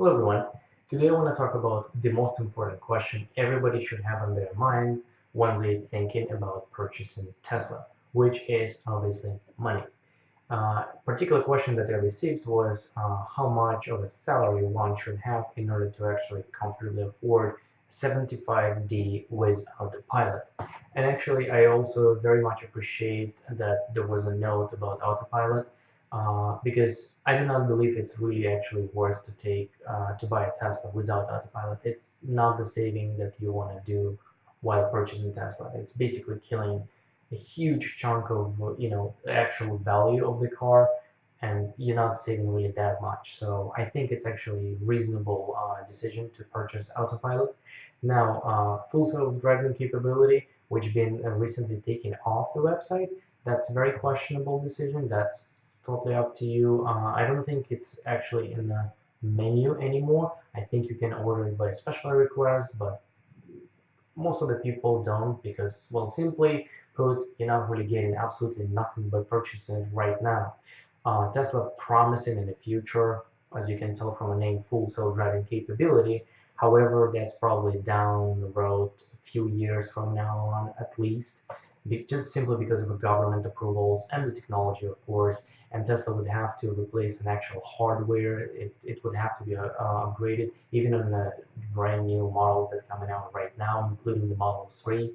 Hello everyone. Today I want to talk about the most important question everybody should have on their mind when they're thinking about purchasing Tesla, which is obviously money. Particular question that I received was how much of a salary one should have in order to actually comfortably afford 75D with autopilot. And actually, I also very much appreciate that there was a note about autopilot because I do not believe it's really actually worth to take to buy a Tesla without autopilot. It's not the saving that you want to do while purchasing Tesla. It's basically killing a huge chunk of the actual value of the car, and you're not saving really that much. So I think it's actually a reasonable decision to purchase autopilot. Now, full self-driving capability, which been recently taken off the website, that's a very questionable decision. That's totally up to you. I don't think it's actually in the menu anymore. I think you can order it by special request, but most of the people don't because, well, simply put, you're not really getting absolutely nothing by purchasing it right now. Tesla promising in the future, as you can tell from a name, full self-driving capability. However, that's probably down the road a few years from now on at least, just simply because of the government approvals and the technology, of course. And Tesla would have to replace an actual hardware. It would have to be upgraded, even on the brand new models that are coming out right now, including the Model 3.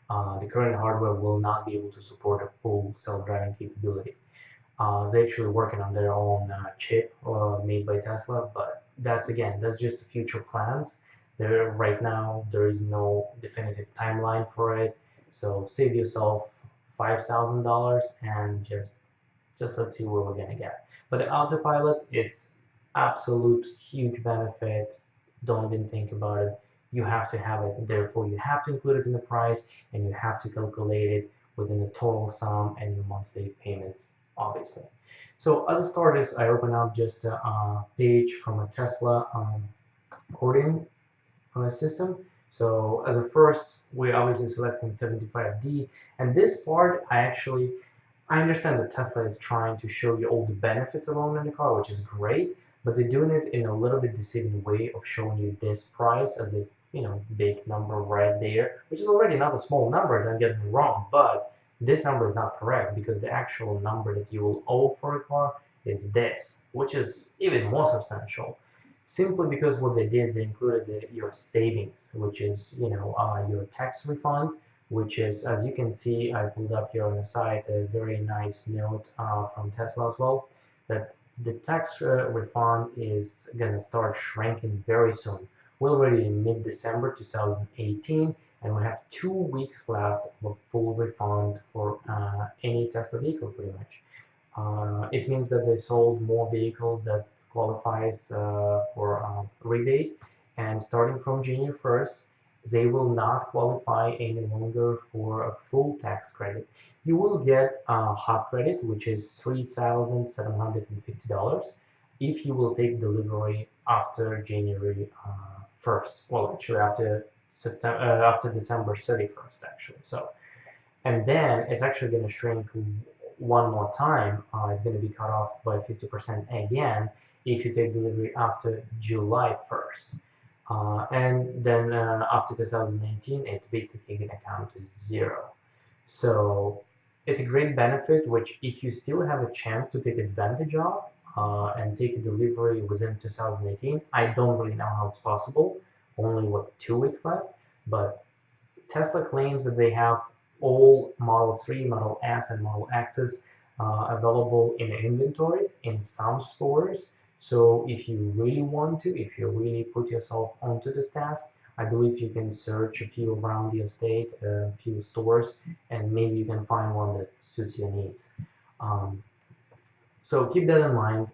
The current hardware will not be able to support a full self-driving capability. They're actually working on their own chip made by Tesla, but that's just the future plans. There right now there is no definitive timeline for it. So save yourself $5,000 and just let's see where we're gonna get. But the autopilot is absolute huge benefit. Don't even think about it. You have to have it. Therefore, you have to include it in the price, and you have to calculate it within the total sum and your monthly payments, obviously. So as a starters, I open up just a page from a Tesla quoting system. So as a first, we're obviously selecting 75D, and this part I understand that Tesla is trying to show you all the benefits of owning a car, which is great, but they're doing it in a little bit deceiving way of showing you this price as a big number right there, which is already not a small number, don't get me wrong, but this number is not correct because the actual number that you will owe for a car is this, which is even more substantial. Simply because what they did is they included your savings, which is your tax refund, which is, as you can see, I pulled up here on the site a very nice note from Tesla as well, that the tax refund is going to start shrinking very soon. We're already in mid-December 2018, and we have 2 weeks left of full refund for any Tesla vehicle, pretty much. It means that they sold more vehicles that qualifies for rebate, and starting from January 1st, they will not qualify any longer for a full tax credit. You will get a half credit, which is $3,750 if you will take delivery after January 1st. Well, actually after December 31st, actually. So, and then it's actually going to shrink one more time. It's going to be cut off by 50% again if you take delivery after July 1st. And then after 2019, it's basically going to count to zero. So it's a great benefit, which if you still have a chance to take advantage of and take a delivery within 2018, I don't really know how it's possible. Only, what, 2 weeks left? But Tesla claims that they have all Model 3, Model S, and Model X's available in inventories in some stores. So if you really want to, if you really put yourself onto this task, I believe you can search a few around the estate, a few stores, and maybe you can find one that suits your needs. Um, so keep that in mind.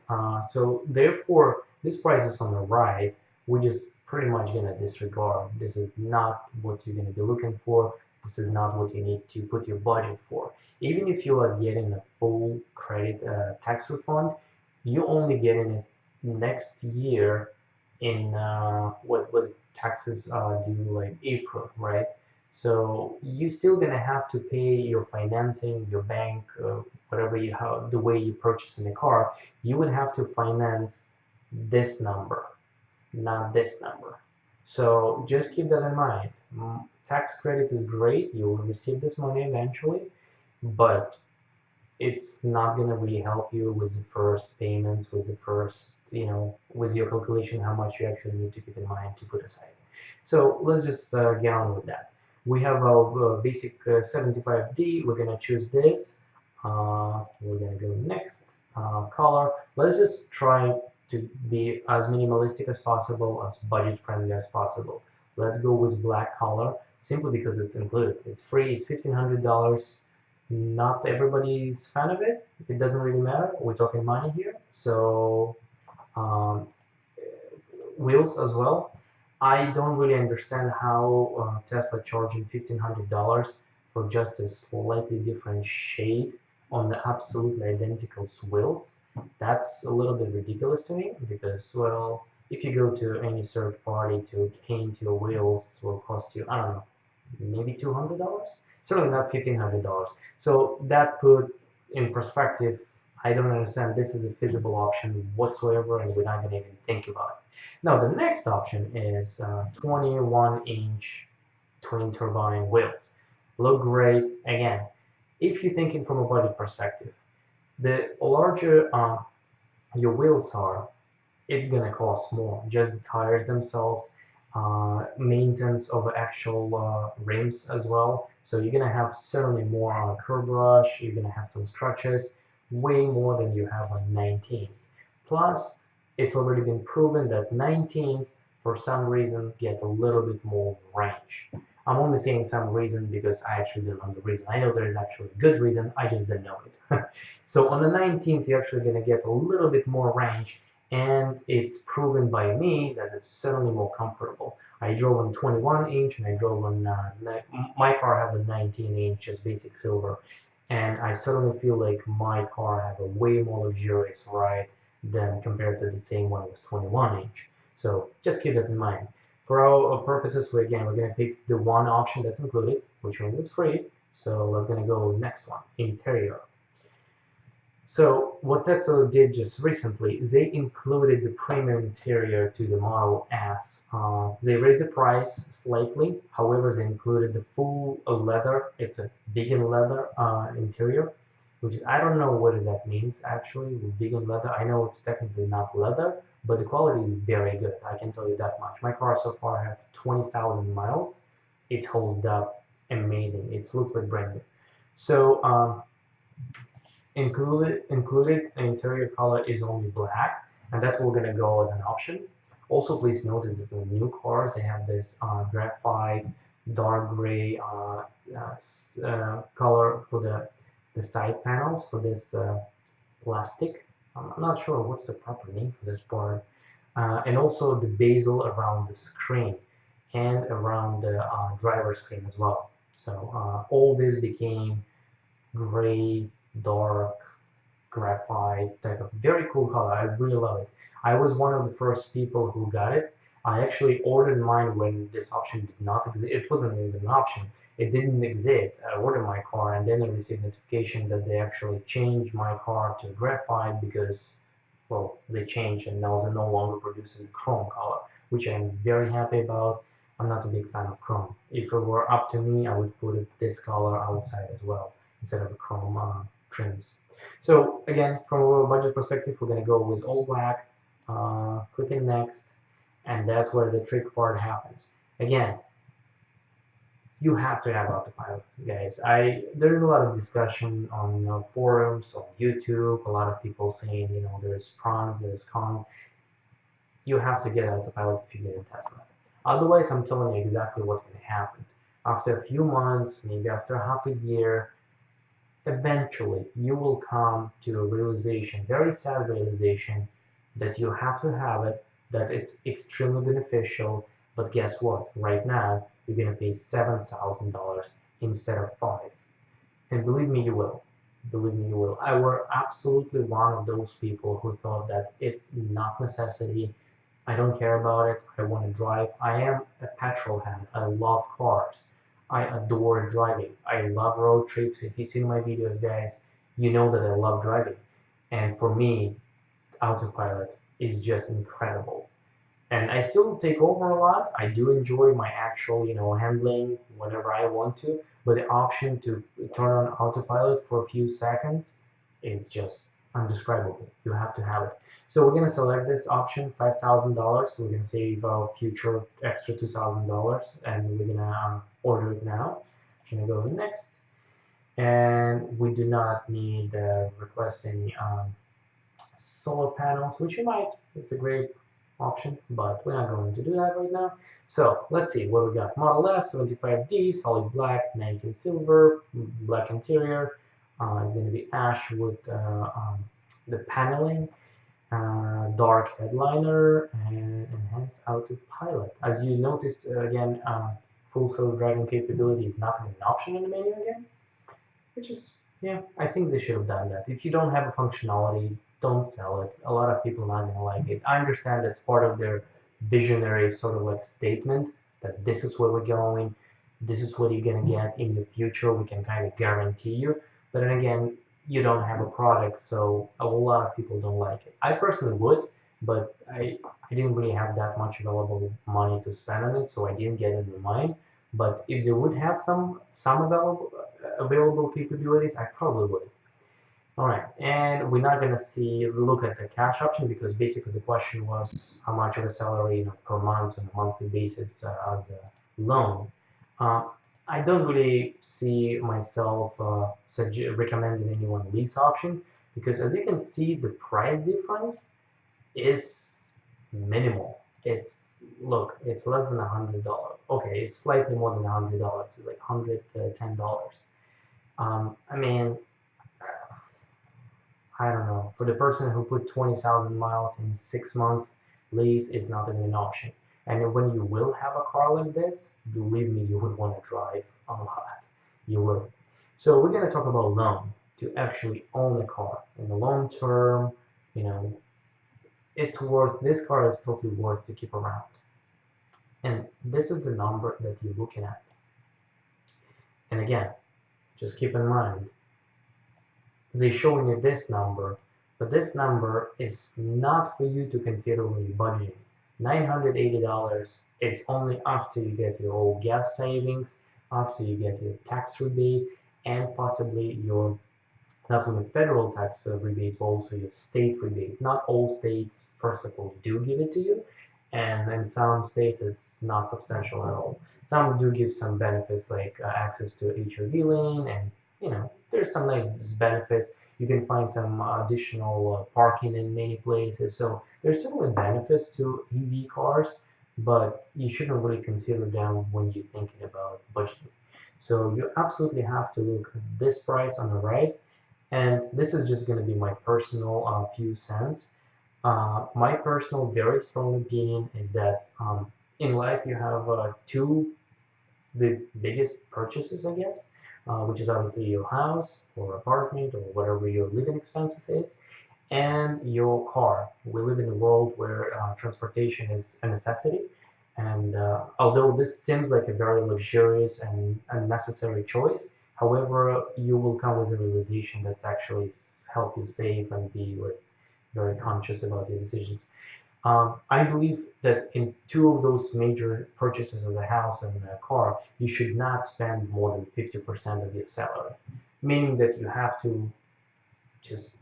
So therefore, this price is on the right. We're just pretty much gonna disregard. This is not what you're gonna be looking for. This is not what you need to put your budget for. Even if you are getting a full credit tax refund, you're only getting it next year in what taxes due like April, right? So you're still gonna have to pay your financing, your bank, whatever you have, the way you purchase in the car. You would have to finance this number. not this number. So just keep that in mind. Tax credit is great. You will receive this money eventually, but it's not going to really help you with the first payments, with the first, with your calculation, how much you actually need to keep in mind to put aside. So let's just get on with that. We have our basic 75D. We're going to choose this. We're going to go next. Color. Let's just try to be as minimalistic as possible, as budget friendly as possible. Let's go with black color simply because it's included. It's free. It's $1,500. Not everybody's fan of it. It doesn't really matter. We're talking money here. So um, wheels as well. I don't really understand how Tesla charging $1,500 for just a slightly different shade on the absolutely identical wheels. That's a little bit ridiculous to me because, well, if you go to any third party to paint your wheels will cost you, I don't know, maybe $200. Certainly not $1,500. So that put in perspective, I don't understand this is a feasible option whatsoever, and we're not going to even think about it. Now the next option is 21-inch twin turbine wheels. Look great. Again, if you're thinking from a budget perspective, the larger your wheels are, it's gonna cost more. Just the tires themselves, maintenance of actual rims as well. So you're gonna have certainly more on curb rush. You're gonna have some scratches, way more than you have on 19s. Plus, it's already been proven that 19s, for some reason, get a little bit more range. I'm only saying some reason because I actually don't know the reason. I know there is actually a good reason, I just don't know it. So on the 19s, you're actually gonna get a little bit more range, and it's proven by me that it's certainly more comfortable. I drove on 21-inch and I drove on, my car have a 19-inch, just basic silver, and I certainly feel like my car have a way more luxurious ride than compared to the same one that was 21-inch. So just keep that in mind. For our purposes, we're going to pick the one option that's included, which means it's free. So let's going to go next one, interior. So what Tesla did just recently, they included the premium interior to the Model S. They raised the price slightly. However, they included the full leather. It's a vegan leather interior, which I don't know what that means actually with vegan leather. I know it's technically not leather, but the quality is very good. I can tell you that much. My car so far has 20,000 miles. It holds up amazing. It looks like brand new. So included interior color is only black, and that's what we're gonna go as an option. Also, please notice that the new cars they have this graphite, dark gray color for the side panels for this plastic. I'm not sure what's the proper name for this part, and also the bezel around the screen and around the driver screen as well. So all this became gray, dark, graphite type of very cool color. I really love it. I was one of the first people who got it. I actually ordered mine when this option did not exist. It wasn't even an option. It didn't exist. I ordered my car and then I received notification that they actually changed my car to graphite because, well, they changed and now they're no longer producing chrome color, which I'm very happy about. I'm not a big fan of chrome. If it were up to me, I would put this color outside as well instead of chrome trims. So again, from a budget perspective, we're going to go with all black, click in next, and that's where the trick part happens. Again, you have to have autopilot, guys. There's a lot of discussion on forums, on YouTube, a lot of people saying, there's pros, there's cons. You have to get autopilot if you get a Tesla. Otherwise, I'm telling you exactly what's going to happen. After a few months, maybe after half a year, eventually you will come to a realization, very sad realization, that you have to have it, that it's extremely beneficial, but guess what? Right now, you're going to pay $7,000 instead of 5. And believe me, you will. Believe me, you will. I were absolutely one of those people who thought that it's not necessity. I don't care about it. I want to drive. I am a petrol head. I love cars. I adore driving. I love road trips. If you've seen my videos, guys, you know that I love driving. And for me, autopilot is just incredible. And I still take over a lot. I do enjoy my actual, handling whenever I want to, but the option to turn on autopilot for a few seconds is just undescribable. You have to have it. So we're gonna select this option, $5,000. So we're gonna save our future extra $2,000, and we're gonna order it now. I'm gonna go to next, and we do not need request any solar panels, which you might. It's a great option, but we're not going to do that right now. So let's see what we got. Model S 75D, solid black, 19 silver, black interior. It's going to be ash with the paneling, dark headliner, and enhanced autopilot. As you noticed, again, full self-driving capability is not an option in the menu again, which is, yeah, I think they should have done that. If you don't have a functionality, don't sell it. A lot of people are not gonna like it. I understand that's part of their visionary sort of like statement that this is where we're going, this is what you're gonna get in the future. We can kind of guarantee you. But then again, you don't have a product, so a lot of people don't like it. I personally would, but I didn't really have that much available money to spend on it, so I didn't get it in mind. But if they would have some available capabilities, I probably would. All right, and we're not gonna look at the cash option because basically the question was how much of a salary, per month on a monthly basis as a loan. Uh, I don't really see myself recommending anyone lease option because as you can see, the price difference is minimal. It's less than $100. Okay, it's slightly more than $100. It's like $110. I mean, I don't know. For the person who put 20,000 miles in 6 months lease, it's not even an option. And when you will have a car like this, believe me, you would want to drive a lot. You will. So we're gonna talk about loan to actually own a car in the long term. You know, this car is totally worth to keep around. And this is the number that you're looking at. And again, just keep in mind, they're showing you this number, but this number is not for you to consider when you're budgeting. $980 is only after you get your whole gas savings, after you get your tax rebate, and possibly your not only federal tax rebates, but also your state rebate. Not all states, first of all, do give it to you, and in some states it's not substantial at all. Some do give some benefits like access to HOV lane, and there's some nice benefits. You can find some additional parking in many places. So there's certainly benefits to EV cars, but you shouldn't really consider them when you're thinking about budgeting. So you absolutely have to look at this price on the right, and this is just going to be my personal few cents. My personal, very strong opinion is that in life you have two the biggest purchases, I guess, which is obviously your house or apartment or whatever your living expenses is, and your car. We live in a world where transportation is a necessity, and although this seems like a very luxurious and unnecessary choice, however, you will come with a realization that's actually help you save and be like, very conscious about your decisions. I believe that in two of those major purchases as a house and a car, you should not spend more than 50% of your salary, meaning that you have to just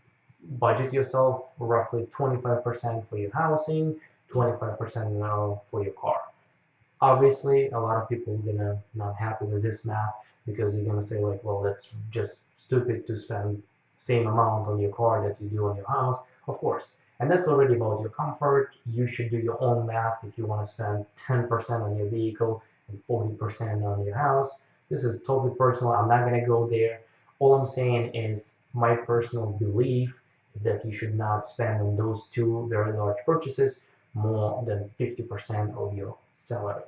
budget yourself roughly 25% for your housing, 25% for your car. Obviously, a lot of people are gonna not happy with this math because they're gonna say like, well, that's just stupid to spend same amount on your car that you do on your house. Of course, and that's already about your comfort. You should do your own math if you want to spend 10% on your vehicle and 40% on your house. This is totally personal. I'm not gonna go there. All I'm saying is my personal belief is that you should not spend on those two very large purchases more than 50% of your salary.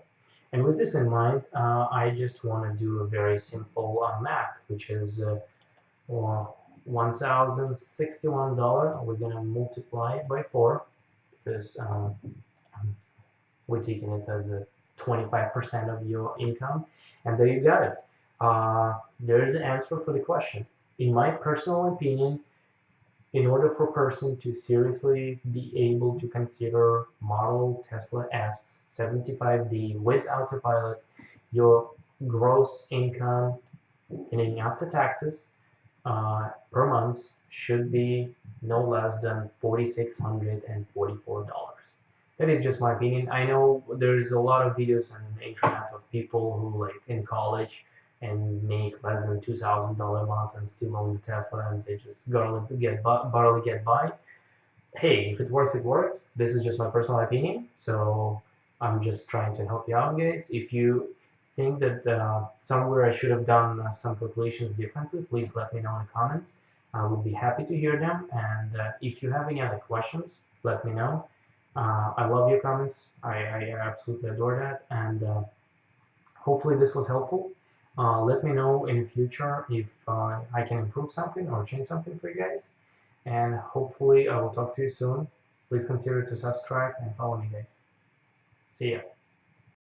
And with this in mind, I just want to do a very simple math, which is $1,061. We're going to multiply it by 4 because we're taking it as a 25% of your income. And there you got it. There is an answer for the question. In my personal opinion, In order for a person to seriously be able to consider model Tesla S75D with autopilot, your gross income, meaning after taxes, per month should be no less than $4,644. That is just my opinion. I know there's a lot of videos on the internet of people who like in college and make less than $2,000 months and still own the Tesla and they just barely get by. Hey, if it works, it works. This is just my personal opinion, so I'm just trying to help you out, guys. If you think that somewhere I should have done some calculations differently, please let me know in the comments. I would be happy to hear them. And if you have any other questions, let me know. I love your comments. I absolutely adore that. And hopefully this was helpful. Let me know in the future if I can improve something or change something for you guys. And hopefully I will talk to you soon. Please consider to subscribe and follow me, guys. See ya.